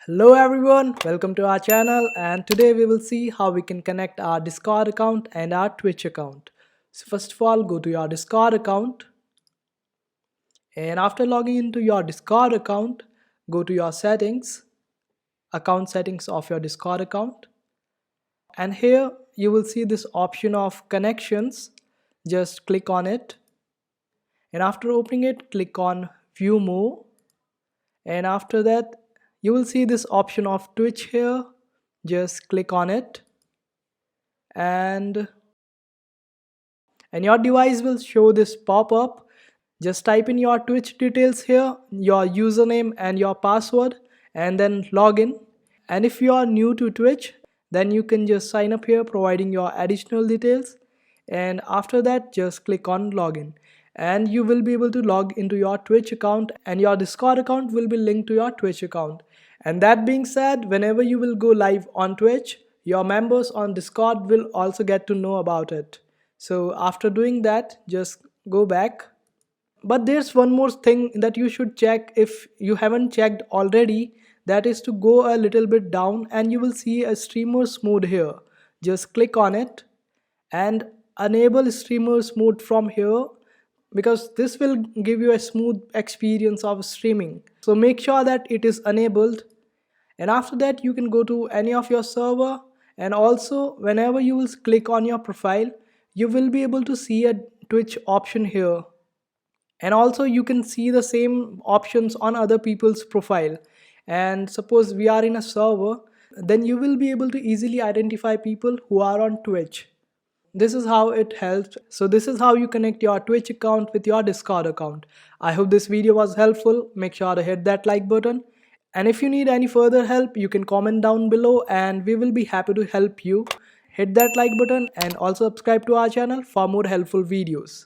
Hello everyone, welcome to our channel, and today we will see how we can connect our Discord account and our Twitch account. So first of all, go to your Discord account, and after logging into your Discord account, go to your settings, account settings of your Discord account, and here you will see this option of connections. Just click on it, and after opening it, click on view more, and after that you will see this option of Twitch here. Just click on it, and your device will show this pop-up. Just type in your Twitch details here, your username and your password, and then log in. And if you are new to Twitch, then you can just sign up here providing your additional details, and after that just click on login, and you will be able to log into your Twitch account, and your Discord account will be linked to your Twitch account. And that being said, whenever you will go live on Twitch, your members on Discord will also get to know about it. So after doing that, just go back. But there's one more thing that you should check if you haven't checked already, that is to go a little bit down and you will see a streamers mode here. Just click on it and enable streamers mode from here, because this will give you a smooth experience of streaming. So make sure that it is enabled, and after that you can go to any of your server, and also whenever you will click on your profile, you will be able to see a Twitch option here, and also you can see the same options on other people's profile. And suppose we are in a server, then you will be able to easily identify people who are on Twitch. This is how it helps. So this is how you connect your Twitch account with your Discord account. I hope this video was helpful. Make sure to hit that like button, and if you need any further help, you can comment down below and we will be happy to help you. Hit that like button and also subscribe to our channel for more helpful videos.